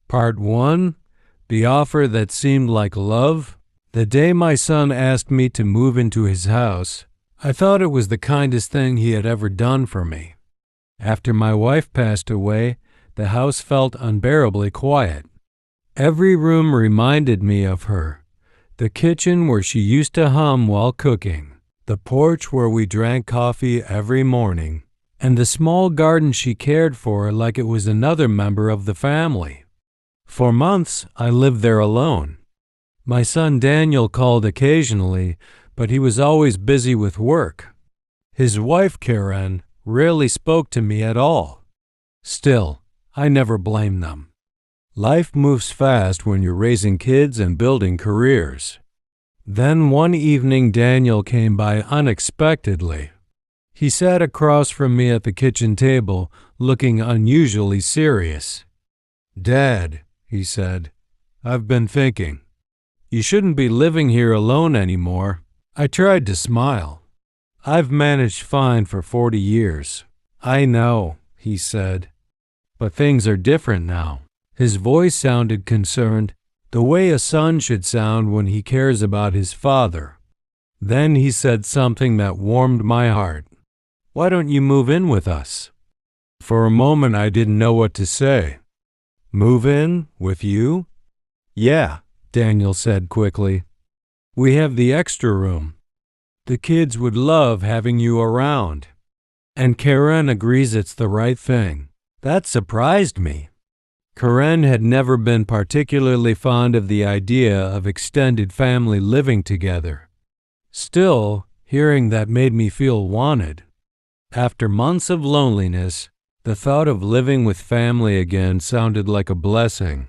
Part 1. The offer that seemed like love. The day my son asked me to move into his house, I thought it was the kindest thing he had ever done for me. After my wife passed away, the house felt unbearably quiet. Every room reminded me of her. The kitchen where she used to hum while cooking, the porch where we drank coffee every morning, and the small garden she cared for like it was another member of the family. For months, I lived there alone. My son Daniel called occasionally, but he was always busy with work. His wife, Karen, rarely spoke to me at all. Still, I never blamed them. Life moves fast when you're raising kids and building careers. Then one evening Daniel came by unexpectedly. He sat across from me at the kitchen table, looking unusually serious. "Dad," he said, "I've been thinking. You shouldn't be living here alone anymore." I tried to smile. "I've managed fine for 40 years. "I know," he said, "but things are different now." His voice sounded concerned, the way a son should sound when he cares about his father. Then he said something that warmed my heart. "Why don't you move in with us?" For a moment I didn't know what to say. "Move in? With you?" "Yeah," Daniel said quickly. "We have the extra room. The kids would love having you around. And Karen agrees it's the right thing." That surprised me. Karen had never been particularly fond of the idea of extended family living together. Still, hearing that made me feel wanted. After months of loneliness, the thought of living with family again sounded like a blessing.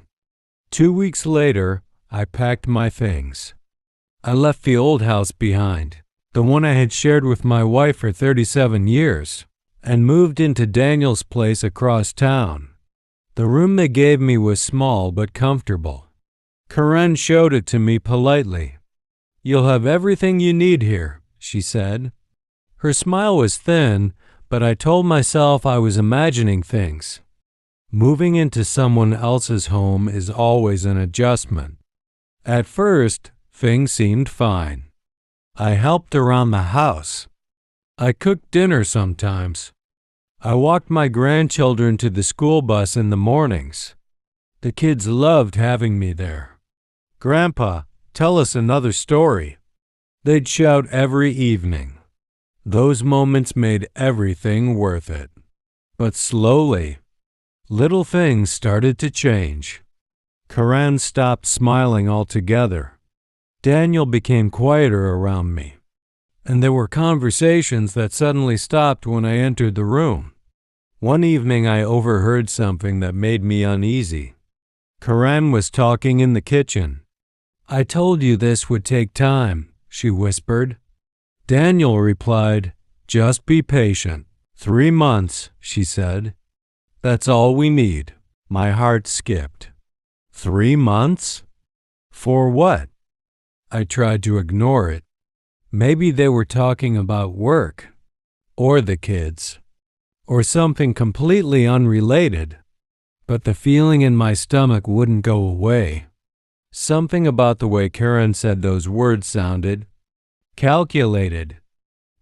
2 weeks later, I packed my things. I left the old house behind, the one I had shared with my wife for 37 years, and moved into Daniel's place across town. The room they gave me was small but comfortable. Karen showed it to me politely. "You'll have everything you need here," she said. Her smile was thin, but I told myself I was imagining things. Moving into someone else's home is always an adjustment. At first, things seemed fine. I helped around the house. I cooked dinner sometimes. I walked my grandchildren to the school bus in the mornings. The kids loved having me there. "Grandpa, tell us another story." They'd shout every evening. Those moments made everything worth it. But slowly, little things started to change. Karen stopped smiling altogether. Daniel became quieter around me. And there were conversations that suddenly stopped when I entered the room. One evening I overheard something that made me uneasy. Karen was talking in the kitchen. "I told you this would take time," she whispered. Daniel replied, "Just be patient." 3 months, she said. "That's all we need." My heart skipped. 3 months? For what? I tried to ignore it. Maybe they were talking about work, or the kids, or something completely unrelated. But the feeling in my stomach wouldn't go away. Something about the way Karen said those words sounded calculated.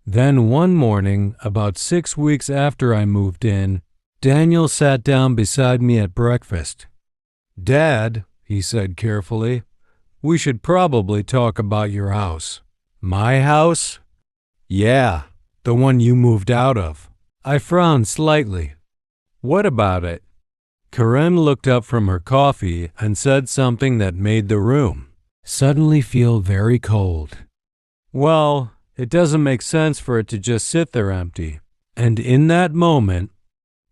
Then one morning, about 6 weeks after I moved in, Daniel sat down beside me at breakfast. "Dad," he said carefully, "we should probably talk about your house." "My house?" "Yeah, the one you moved out of." I frowned slightly. "What about it?" Karen looked up from her coffee and said something that made the room suddenly feel very cold. "Well, it doesn't make sense for it to just sit there empty." And in that moment,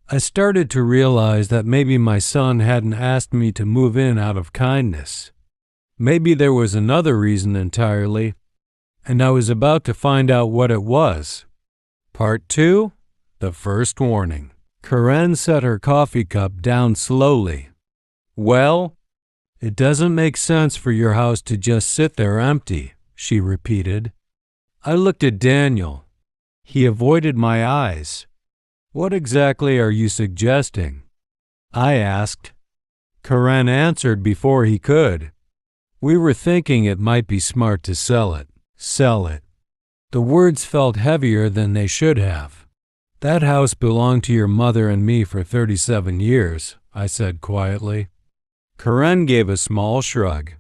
I started to realize that maybe my son hadn't asked me to move in out of kindness. Maybe there was another reason entirely, and I was about to find out what it was. Part 2, the first warning. Karen set her coffee cup down slowly. "Well, it doesn't make sense for your house to just sit there empty," she repeated. I looked at Daniel. He avoided my eyes. "What exactly are you suggesting?" I asked. Karen answered before he could. We were thinking it might be smart to sell it. Sell it. The words felt heavier than they should have. That house belonged to your mother and me for 37 years, I said quietly. Karen gave a small shrug.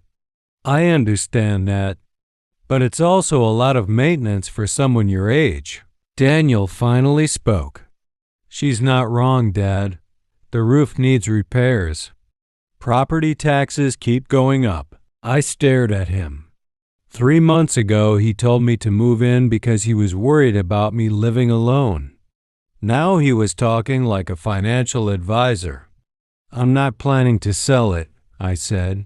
I understand that, but it's also a lot of maintenance for someone your age. Daniel finally spoke. She's not wrong, Dad. The roof needs repairs. Property taxes keep going up. I stared at him. 3 months ago, he told me to move in because he was worried about me living alone. Now he was talking like a financial advisor. I'm not planning to sell it, I said.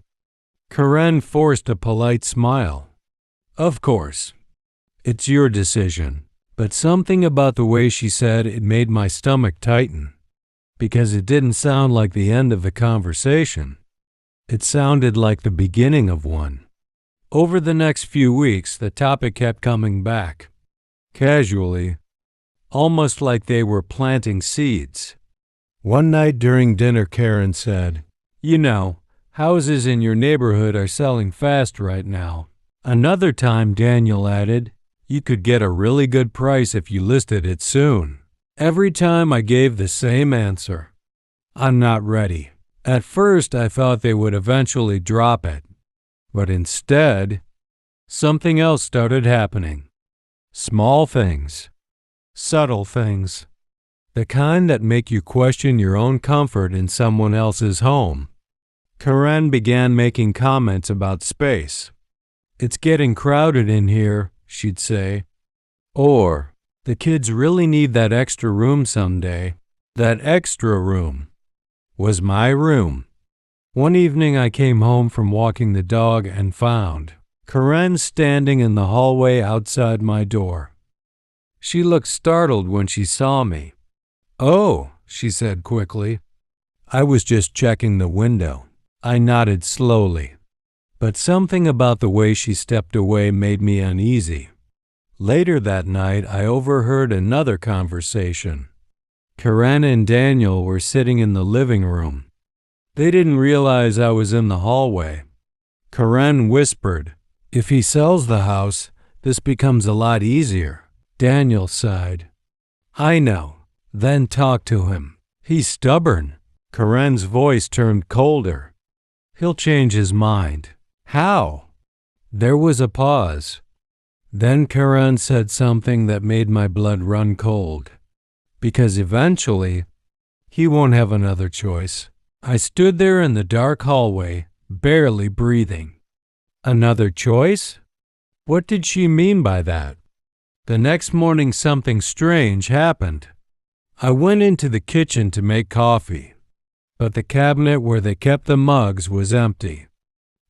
Karen forced a polite smile. Of course. It's your decision. But something about the way she said it made my stomach tighten. Because it didn't sound like the end of the conversation. It sounded like the beginning of one. Over the next few weeks, the topic kept coming back. Casually. Almost like they were planting seeds. One night during dinner, Karen said, You know, houses in your neighborhood are selling fast right now. Another time, Daniel added, You could get a really good price if you listed it soon. Every time I gave the same answer. I'm not ready. At first, I thought they would eventually drop it. But instead, something else started happening. Small things. Subtle things. The kind that make you question your own comfort in someone else's home. Karen began making comments about space. It's getting crowded in here, she'd say. Or, the kids really need that extra room someday. That extra room was my room. One evening I came home from walking the dog and found Karen standing in the hallway outside my door. She looked startled when she saw me. Oh, she said quickly. I was just checking the window. I nodded slowly. But something about the way she stepped away made me uneasy. Later that night, I overheard another conversation. Karen and Daniel were sitting in the living room. They didn't realize I was in the hallway. Karen whispered, If he sells the house, this becomes a lot easier. Daniel sighed. I know. Then talk to him. He's stubborn. Karen's voice turned colder. He'll change his mind. How? There was a pause. Then Karen said something that made my blood run cold. Because eventually, he won't have another choice. I stood there in the dark hallway, barely breathing. Another choice? What did she mean by that? The next morning, something strange happened. I went into the kitchen to make coffee, but the cabinet where they kept the mugs was empty.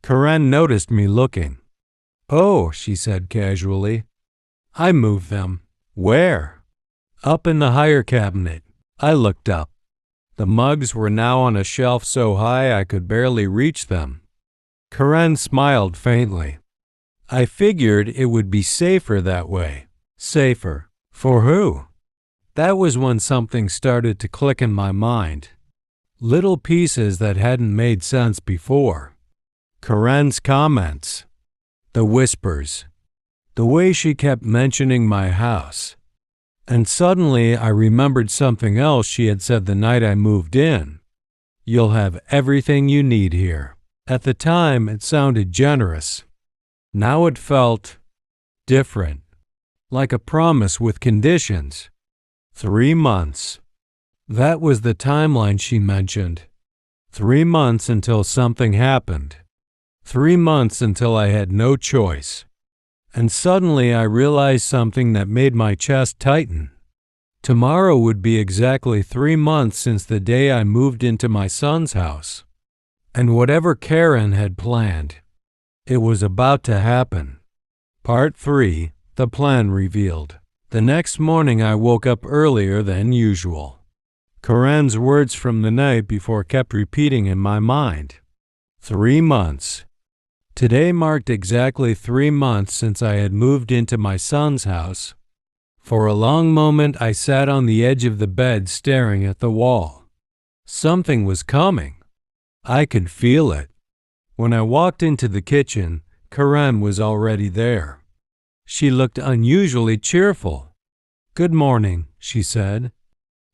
Karen noticed me looking. Oh, she said casually. I moved them. Where? Up in the higher cabinet. I looked up. The mugs were now on a shelf so high I could barely reach them. Karen smiled faintly. I figured it would be safer that way. Safer. For who? That was when something started to click in my mind. Little pieces that hadn't made sense before. Karen's comments. The whispers. The way she kept mentioning my house. And suddenly I remembered something else she had said the night I moved in. You'll have everything you need here. At the time, it sounded generous. Now it felt different. Like a promise with conditions. 3 months. That was the timeline she mentioned. 3 months until something happened. 3 months until I had no choice. And suddenly I realized something that made my chest tighten. Tomorrow would be exactly 3 months since the day I moved into my son's house. And whatever Karen had planned, it was about to happen. Part 3. The plan revealed. The next morning I woke up earlier than usual. Karen's words from the night before kept repeating in my mind. 3 months. Today marked exactly 3 months since I had moved into my son's house. For a long moment I sat on the edge of the bed staring at the wall. Something was coming. I could feel it. When I walked into the kitchen, Karen was already there. She looked unusually cheerful. "Good morning," she said.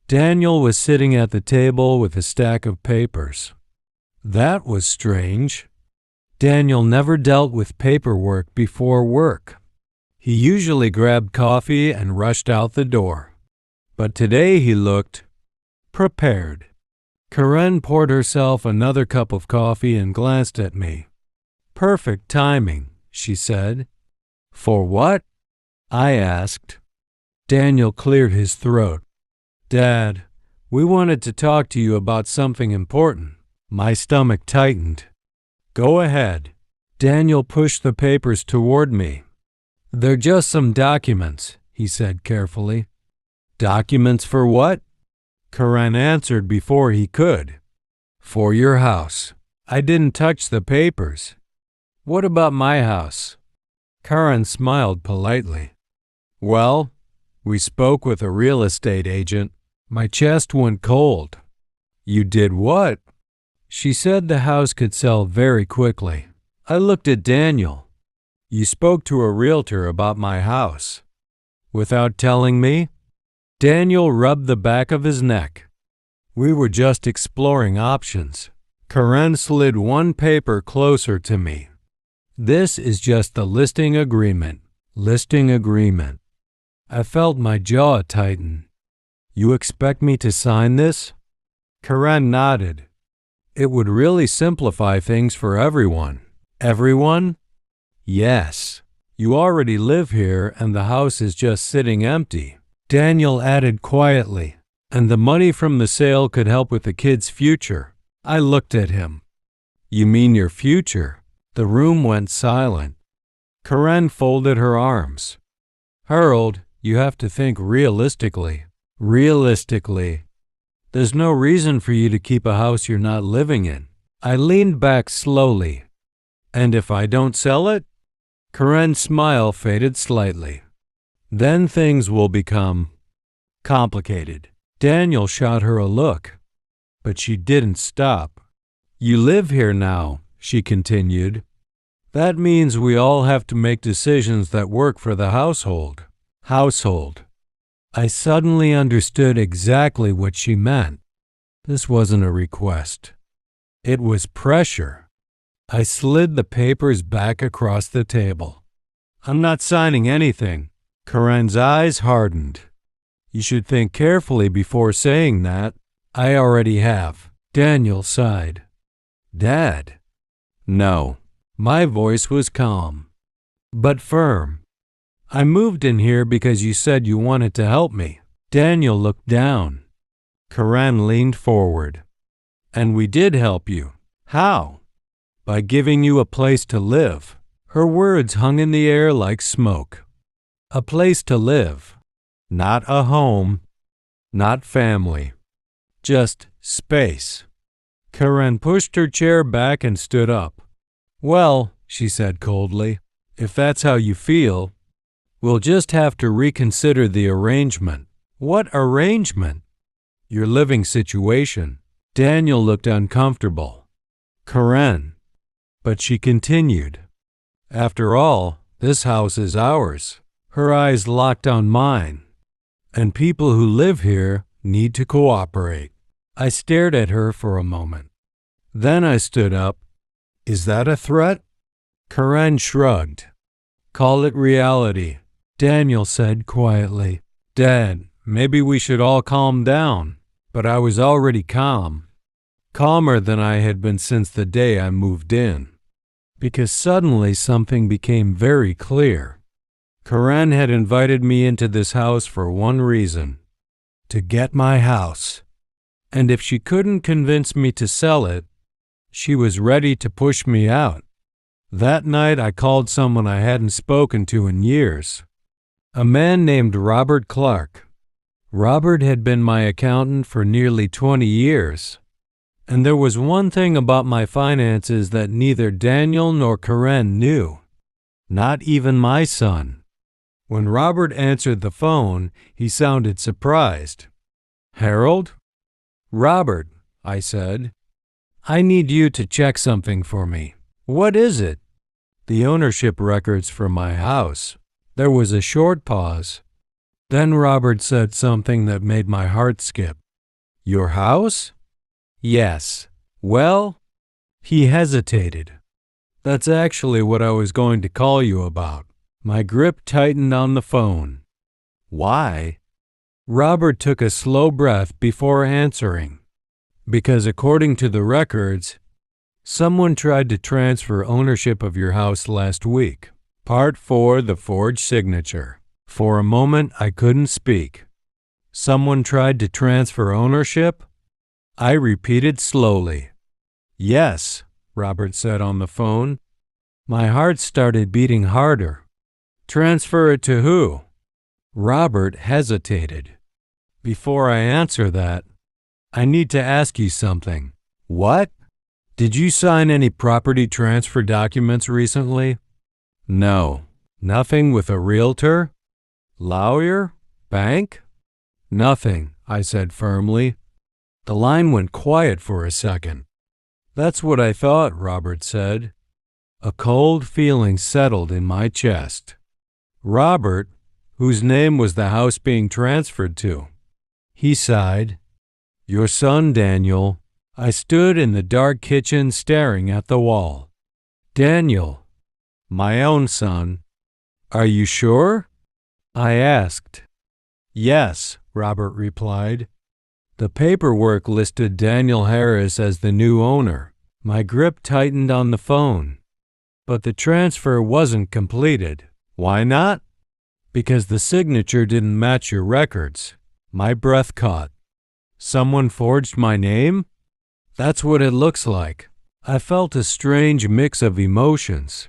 Daniel was sitting at the table with a stack of papers. That was strange. Daniel never dealt with paperwork before work. He usually grabbed coffee and rushed out the door. But today he looked prepared. Karen poured herself another cup of coffee and glanced at me. "Perfect timing," she said. "For what?" I asked. Daniel cleared his throat. "Dad, we wanted to talk to you about something important." My stomach tightened. "Go ahead." Daniel pushed the papers toward me. "They're just some documents," he said carefully. "Documents for what?" Karen answered before he could. "For your house." I didn't touch the papers. "What about my house?" Karen smiled politely. "Well, we spoke with a real estate agent." My chest went cold. "You did what?" "She said the house could sell very quickly." I looked at Daniel. "You spoke to a realtor about my house?" "Without telling me?" Daniel rubbed the back of his neck. "We were just exploring options." Karen slid one paper closer to me. "This is just the listing agreement." Listing agreement. I felt my jaw tighten. "You expect me to sign this?" Karen nodded. "It would really simplify things for everyone." "Everyone?" "Yes. You already live here and the house is just sitting empty." Daniel added quietly, "And the money from the sale could help with the kids' future." I looked at him. "You mean your future?" The room went silent. Karen folded her arms. "Harold, you have to think realistically." "Realistically?" "There's no reason for you to keep a house you're not living in." I leaned back slowly. "And if I don't sell it?" Karen's smile faded slightly. "Then things will become complicated." Daniel shot her a look, but she didn't stop. "You live here now," she continued. "That means we all have to make decisions that work for the household." Household. I suddenly understood exactly what she meant. This wasn't a request. It was pressure. I slid the papers back across the table. "I'm not signing anything." Karen's eyes hardened. "You should think carefully before saying that." "I already have." Daniel sighed. "Dad." "No." My voice was calm, but firm. "I moved in here because you said you wanted to help me." Daniel looked down. Karen leaned forward. "And we did help you." "How?" "By giving you a place to live." Her words hung in the air like smoke. A place to live. Not a home. Not family. Just space. Karen pushed her chair back and stood up. "Well," she said coldly, "if that's how you feel, we'll just have to reconsider the arrangement." "What arrangement?" "Your living situation." Daniel looked uncomfortable. "Karen." But she continued. "After all, this house is ours." Her eyes locked on mine. "And people who live here need to cooperate." I stared at her for a moment. Then I stood up. "Is that a threat?" Karen shrugged. "Call it reality," Daniel said quietly. "Dad, maybe we should all calm down." But I was already calm. Calmer than I had been since the day I moved in. Because suddenly something became very clear. Karen had invited me into this house for one reason. To get my house. And if she couldn't convince me to sell it, she was ready to push me out. That night I called someone I hadn't spoken to in years. A man named Robert Clark. Robert had been my accountant for nearly 20 years. And there was one thing about my finances that neither Daniel nor Karen knew. Not even my son. When Robert answered the phone, he sounded surprised. "Harold?" "Robert," I said. I need you to check something for me. What is it? The ownership records for my house. There was a short pause. Then Robert said something that made my heart skip. Your house? Yes. Well, he hesitated. That's actually what I was going to call you about. My grip tightened on the phone. Why? Robert took a slow breath before answering. Because according to the records, someone tried to transfer ownership of your house last week. Part 4, the forged signature. For a moment, I couldn't speak. Someone tried to transfer ownership? I repeated slowly. Yes, Robert said on the phone. My heart started beating harder. Transfer it to who? Robert hesitated. Before I answer that, I need to ask you something. What? Did you sign any property transfer documents recently? No. Nothing with a realtor? Lawyer? Bank? Nothing, I said firmly. The line went quiet for a second. That's what I thought, Robert said. A cold feeling settled in my chest. Robert, whose name was the house being transferred to. He sighed. Your son, Daniel. I stood in the dark kitchen staring at the wall. Daniel, my own son. Are you sure? I asked. Yes, Robert replied. The paperwork listed Daniel Harris as the new owner. My grip tightened on the phone. But the transfer wasn't completed. Why not? Because the signature didn't match your records. My breath caught. Someone forged my name? That's what it looks like. I felt a strange mix of emotions.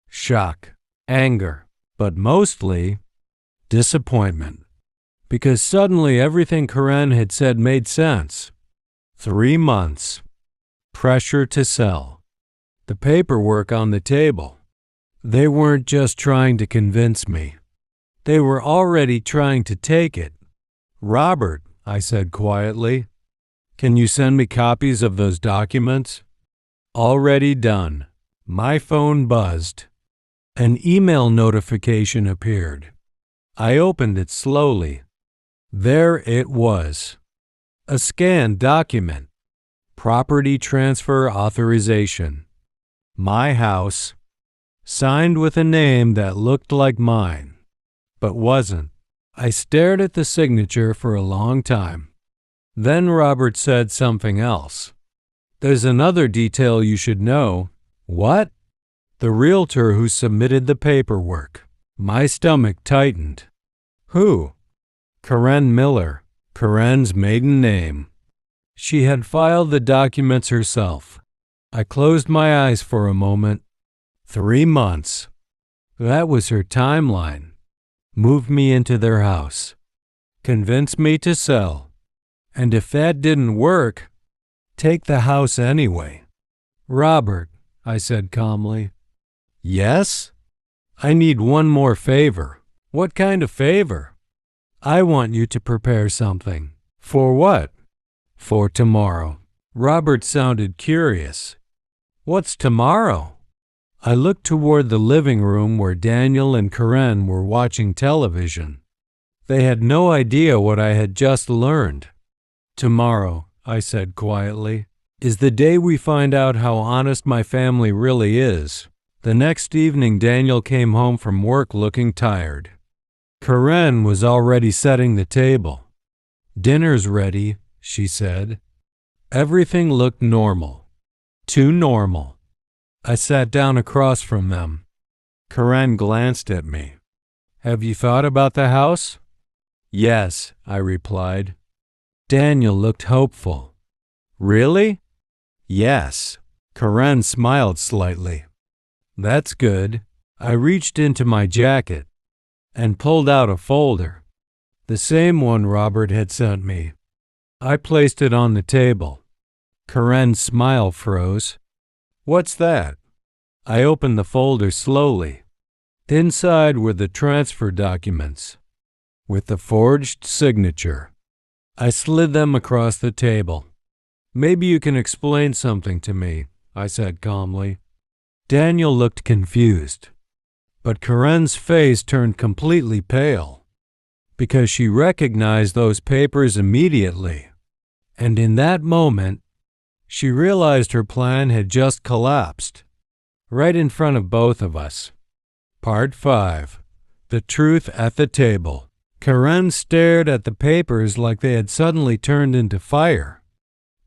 Shock, anger, but mostly disappointment. Because suddenly everything Karen had said made sense. 3 months. Pressure to sell. The paperwork on the table. They weren't just trying to convince me. They were already trying to take it. Robert, I said quietly, can you send me copies of those documents? Already done. My phone buzzed. An email notification appeared. I opened it slowly. There it was. A scanned document. Property transfer authorization. My house. Signed with a name that looked like mine, but wasn't. I stared at the signature for a long time. Then Robert said something else. There's another detail you should know. What? The realtor who submitted the paperwork. My stomach tightened. Who? Karen Miller, Karen's maiden name. She had filed the documents herself. I closed my eyes for a moment. 3 months. That was her timeline. Moved me into their house. Convinced me to sell. And if that didn't work, take the house anyway. Robert, I said calmly. Yes? I need one more favor. What kind of favor? I want you to prepare something. For what? For tomorrow. Robert sounded curious. What's tomorrow? I looked toward the living room where Daniel and Karen were watching television. They had no idea what I had just learned. Tomorrow, I said quietly, is the day we find out how honest my family really is. The next evening, Daniel came home from work looking tired. Karen was already setting the table. Dinner's ready, she said. Everything looked normal. Too normal. I sat down across from them. Karen glanced at me. Have you thought about the house? Yes, I replied. Daniel looked hopeful. Really? Yes. Karen smiled slightly. That's good. I reached into my jacket and pulled out a folder, the same one Robert had sent me. I placed it on the table. Karen's smile froze. What's that? I opened the folder slowly. Inside were the transfer documents with the forged signature. I slid them across the table. Maybe you can explain something to me, I said calmly. Daniel looked confused, but Karen's face turned completely pale because she recognized those papers immediately. And in that moment, she realized her plan had just collapsed, right in front of both of us. Part 5. The Truth at the Table. Karen stared at the papers like they had suddenly turned into fire.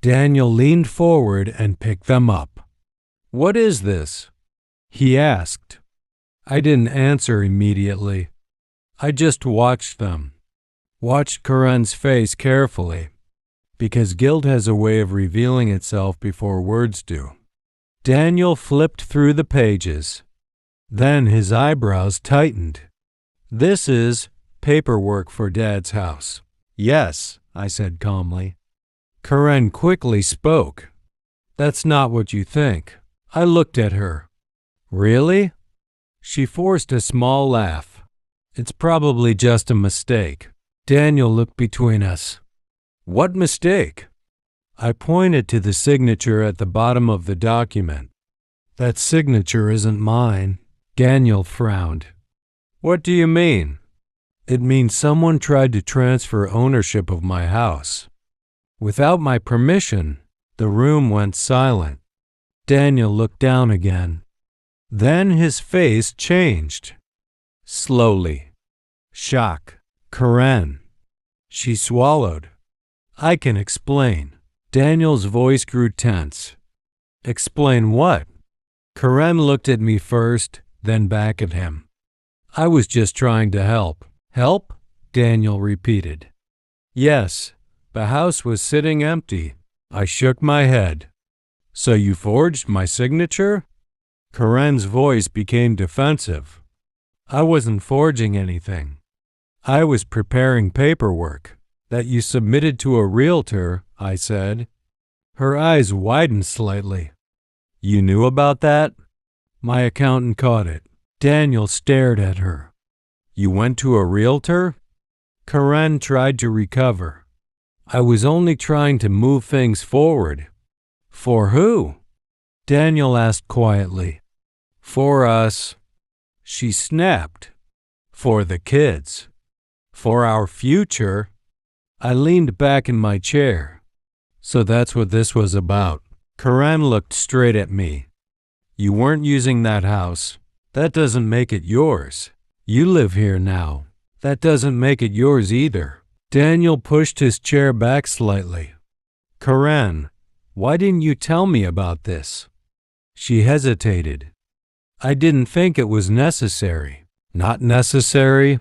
Daniel leaned forward and picked them up. "What is this?" he asked. I didn't answer immediately. I just watched them. Watched Karen's face carefully, because guilt has a way of revealing itself before words do. Daniel flipped through the pages. Then his eyebrows tightened. "This is paperwork for Dad's house." "Yes," I said calmly. Karen quickly spoke. "That's not what you think." I looked at her. "Really?" She forced a small laugh. "It's probably just a mistake." Daniel looked between us. "What mistake?" I pointed to the signature at the bottom of the document. "That signature isn't mine." Daniel frowned. "What do you mean?" "It means someone tried to transfer ownership of my house. Without my permission." The room went silent. Daniel looked down again. Then his face changed. Slowly. Shock. "Karen." She swallowed. "I can explain." Daniel's voice grew tense. "Explain what?" Karen looked at me first, then back at him. "I was just trying to help." "Help?" Daniel repeated. "Yes, the house was sitting empty." I shook my head. "So you forged my signature?" Karen's voice became defensive. "I wasn't forging anything. I was preparing paperwork that you submitted to a realtor," I said. Her eyes widened slightly. "You knew about that?" My accountant caught it. Daniel stared at her. "You went to a realtor?" Karen tried to recover. "I was only trying to move things forward." "For who?" Daniel asked quietly. "For us." She snapped. "For the kids. For our future." I leaned back in my chair. "So that's what this was about." Karen looked straight at me. "You weren't using that house. That doesn't make it yours. You live here now. That doesn't make it yours either." Daniel pushed his chair back slightly. "Karen, why didn't you tell me about this?" She hesitated. "I didn't think it was necessary." "Not necessary?"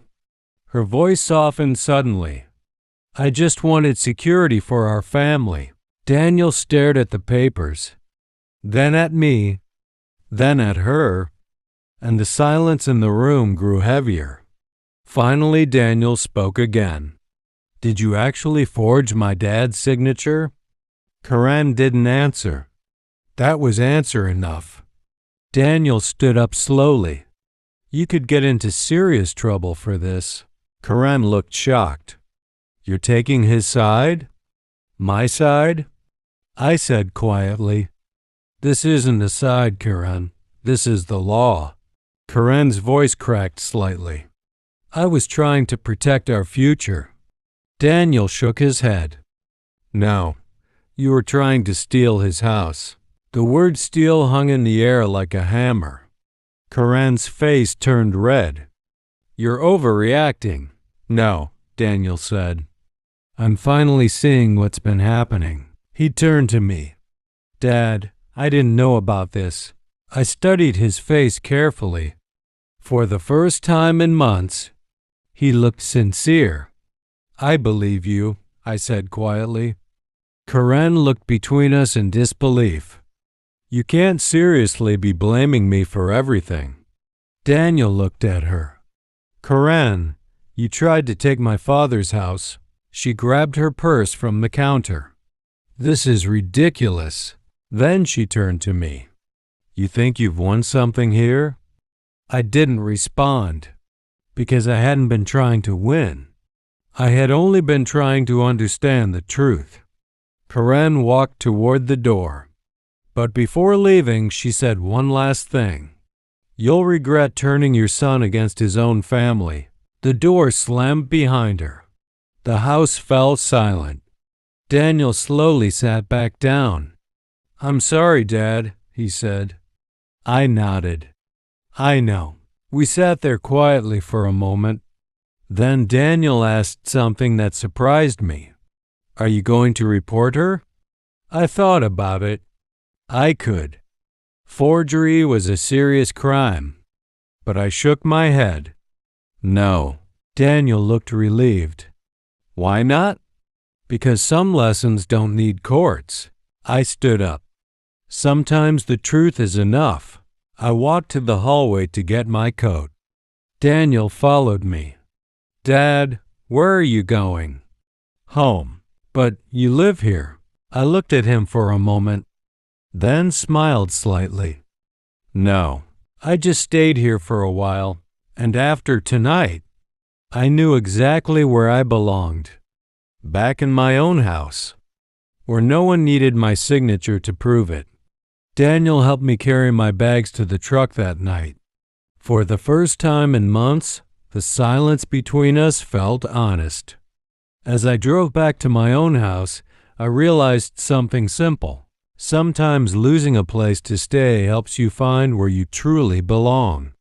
Her voice softened suddenly. "I just wanted security for our family." Daniel stared at the papers, then at me, then at her, and the silence in the room grew heavier. Finally, Daniel spoke again. "Did you actually forge my dad's signature?" Karen didn't answer. That was answer enough. Daniel stood up slowly. "You could get into serious trouble for this." Karen looked shocked. "You're taking his side?" "My side?" I said quietly. "This isn't a side, Karen. This is the law." Karen's voice cracked slightly. "I was trying to protect our future." Daniel shook his head. "No, you were trying to steal his house." The word steal hung in the air like a hammer. Karen's face turned red. "You're overreacting." "No," Daniel said. "I'm finally seeing what's been happening." He turned to me. "Dad, I didn't know about this." I studied his face carefully. For the first time in months, he looked sincere. "I believe you," I said quietly. Karen looked between us in disbelief. "You can't seriously be blaming me for everything." Daniel looked at her. "Karen, you tried to take my father's house." She grabbed her purse from the counter. "This is ridiculous." Then she turned to me. "You think you've won something here?" I didn't respond, because I hadn't been trying to win. I had only been trying to understand the truth. Karen walked toward the door. But before leaving, she said one last thing. You'll regret turning your son against his own family. The door slammed behind her. The house fell silent. Daniel slowly sat back down. I'm sorry, Dad, he said. I nodded. I know. We sat there quietly for a moment. Then Daniel asked something that surprised me. Are you going to report her? I thought about it. I could. Forgery was a serious crime. But I shook my head. No. Daniel looked relieved. Why not? Because some lessons don't need courts. I stood up. Sometimes the truth is enough. I walked to the hallway to get my coat. Daniel followed me. Dad, where are you going? Home. But you live here. I looked at him for a moment, then smiled slightly. No, I just stayed here for a while, and after tonight, I knew exactly where I belonged. Back in my own house, where no one needed my signature to prove it. Daniel helped me carry my bags to the truck that night. For the first time in months, the silence between us felt honest. As I drove back to my own house, I realized something simple. Sometimes losing a place to stay helps you find where you truly belong.